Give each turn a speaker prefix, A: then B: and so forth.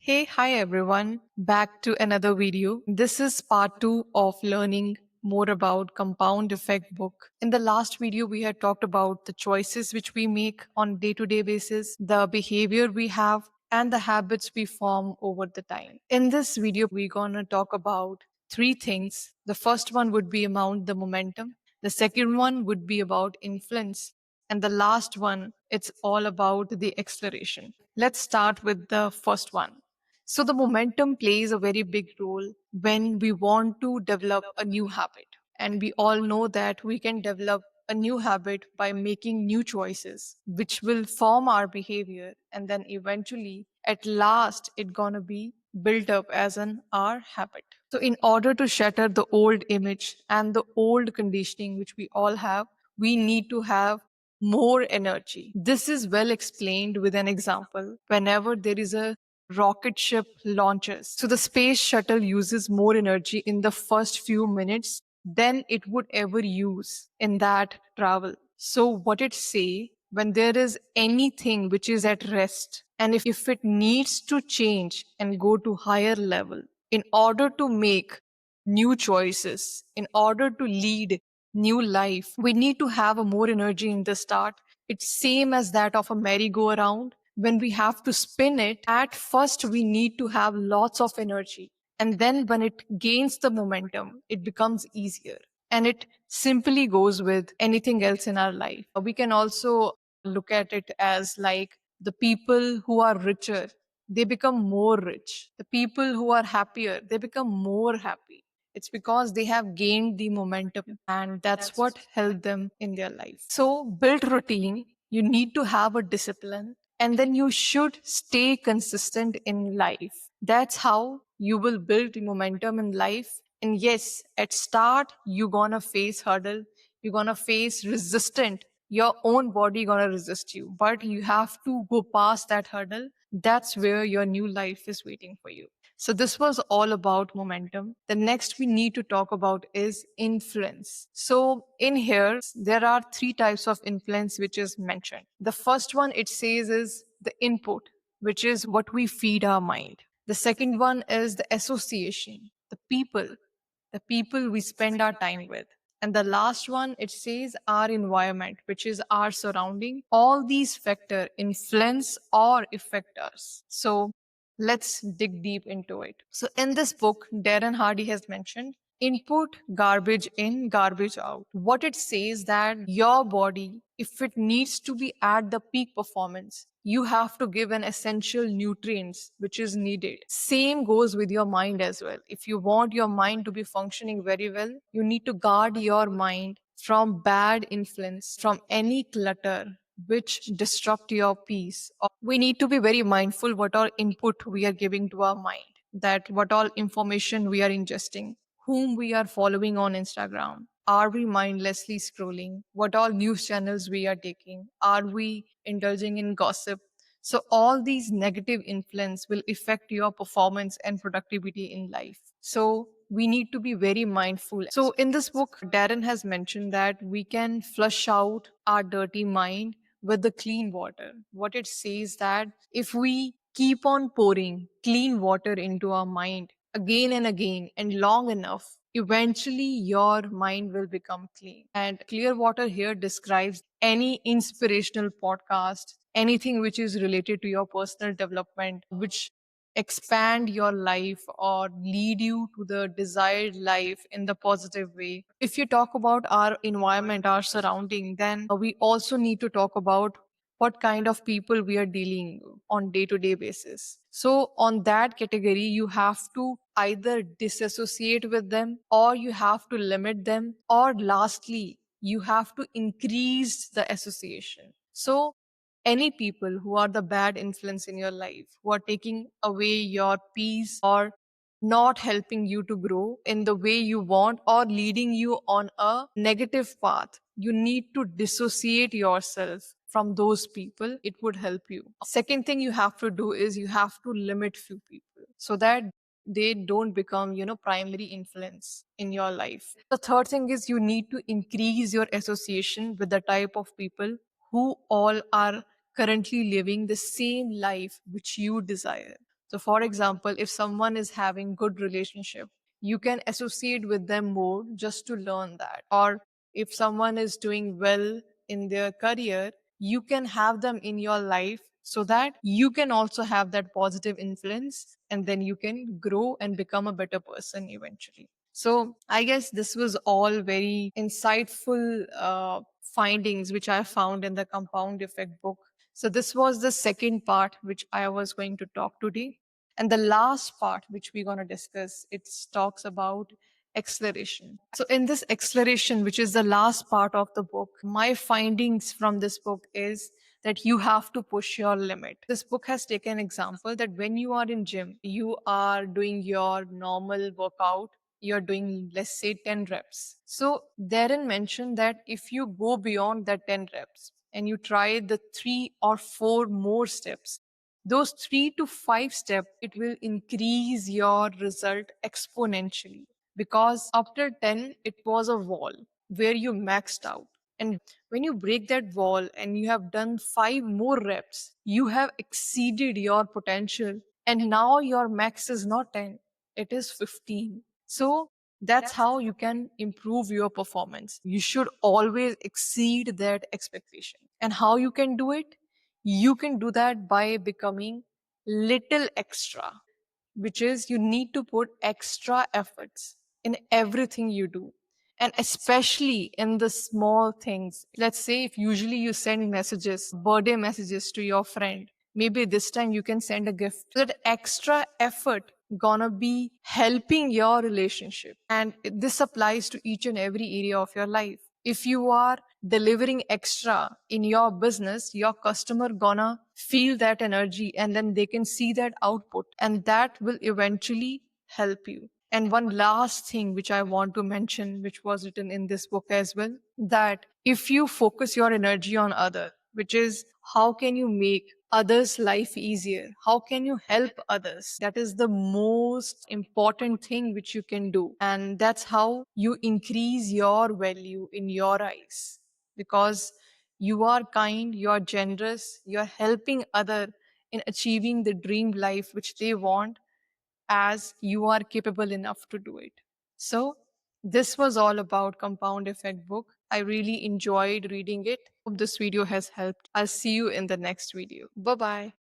A: Hey, hi everyone. Back to another video. This is part 2 of learning more about compound effect book. In the last video we had talked about the choices which we make on day-to-day basis, the behavior we have and the habits we form over the time. In this video we're going to talk about three things. The first one would be about the momentum. The second one would be about influence. And the last one, it's all about the acceleration. Let's start with the first one. So the momentum plays a very big role when we want to develop a new habit. And we all know that we can develop a new habit by making new choices, which will form our behavior. And then eventually, at last, it's gonna be built up as an our habit. So in order to shatter the old image and the old conditioning which we all have, we need to have more energy. This is well explained with an example. Whenever there is a rocket ship launches. So the space shuttle uses more energy in the first few minutes than it would ever use in that travel. So what it say when there is anything which is at rest and if it needs to change and go to higher level in order to make new choices, in order to lead new life, we need to have a more energy in the start. It's same as that of a merry-go-round. When we have to spin it, at first we need to have lots of energy. And then when it gains the momentum, it becomes easier. And it simply goes with anything else in our life. We can also look at it as like the people who are richer, they become more rich. The people who are happier, they become more happy. It's because they have gained the momentum and that's what helped them in their life. So build routine. You need to have a discipline and then you should stay consistent in life. That's how you will build the momentum in life. And yes, at start, you're gonna face hurdle. You're gonna face resistant. Your own body gonna resist you, but you have to go past that hurdle. That's where your new life is waiting for you. So this was all about momentum. The next we need to talk about is influence. So in here, there are three types of influence which is mentioned. The first one it says is the input, which is what we feed our mind. The second one is the association, the people we spend our time with. And the last one, it says our environment, which is our surrounding. All these factor influence or affect us. So let's dig deep into it. So in this book, Darren Hardy has mentioned input, garbage in, garbage out. What it says that your body, if it needs to be at the peak performance, you have to give an essential nutrients which is needed. Same goes with your mind as well. If you want your mind to be functioning very well, you need to guard your mind from bad influence, from any clutter which disrupt your peace. We need to be very mindful what all input we are giving to our mind, that what all information we are ingesting, whom we are following on Instagram. Are we mindlessly scrolling? What all news channels we are taking? Are we indulging in gossip? So all these negative influence will affect your performance and productivity in life. So we need to be very mindful. So in this book, Darren has mentioned that we can flush out our dirty mind with the clean water. What it says that if we keep on pouring clean water into our mind again and again and long enough, eventually your mind will become clean. And clear water here describes any inspirational podcast, anything which is related to your personal development, which expand your life or lead you to the desired life in the positive way. If you talk about our environment, our surrounding, then we also need to talk about what kind of people we are dealing on day to day basis. So on that category, you have to either disassociate with them or you have to limit them, or lastly, you have to increase the association. So any people who are the bad influence in your life, who are taking away your peace or not helping you to grow in the way you want or leading you on a negative path, you need to dissociate yourself from those people. It would help you. Second thing you have to do is you have to limit few people so that they don't become, primary influence in your life. The third thing is you need to increase your association with the type of people who all are currently living the same life which you desire. So for example, if someone is having good relationship, you can associate with them more just to learn that. Or if someone is doing well in their career, you can have them in your life so that you can also have that positive influence, and then you can grow and become a better person eventually. So I guess this was all very insightful findings which I found in the Compound Effect book. So this was the second part which I was going to talk today. And the last part which we're going to discuss, it talks about acceleration. So in this acceleration, which is the last part of the book, my findings from this book is that you have to push your limit. This book has taken example that when you are in gym, you are doing your normal workout, you're doing, let's say, 10 reps. So therein mentioned that if you go beyond that 10 reps and you try the 3 or 4 more steps, those 3 to 5 steps, it will increase your result exponentially. Because after 10, it was a wall where you maxed out. And when you break that wall and you have done 5 more reps, you have exceeded your potential. And now your max is not 10, it is 15. So that's how you can improve your performance. You should always exceed that expectation. And how you can do it? You can do that by becoming little extra, which is you need to put extra efforts in everything you do. And especially in the small things. Let's say if usually you send messages, birthday messages to your friend, maybe this time you can send a gift. So that extra effort gonna be helping your relationship. And this applies to each and every area of your life. If you are delivering extra in your business, your customer gonna feel that energy, and then they can see that output, and that will eventually help you. And one last thing which I want to mention, which was written in this book as well, that if you focus your energy on other, which is how can you make others' life easier? How can you help others? That is the most important thing which you can do. And that's how you increase your value in your eyes. Because you are kind, you are generous, you are helping other in achieving the dream life which they want, as you are capable enough to do it. So, this was all about Compound Effect book. I really enjoyed reading it. Hope this video has helped. I'll see you in the next video. Bye bye.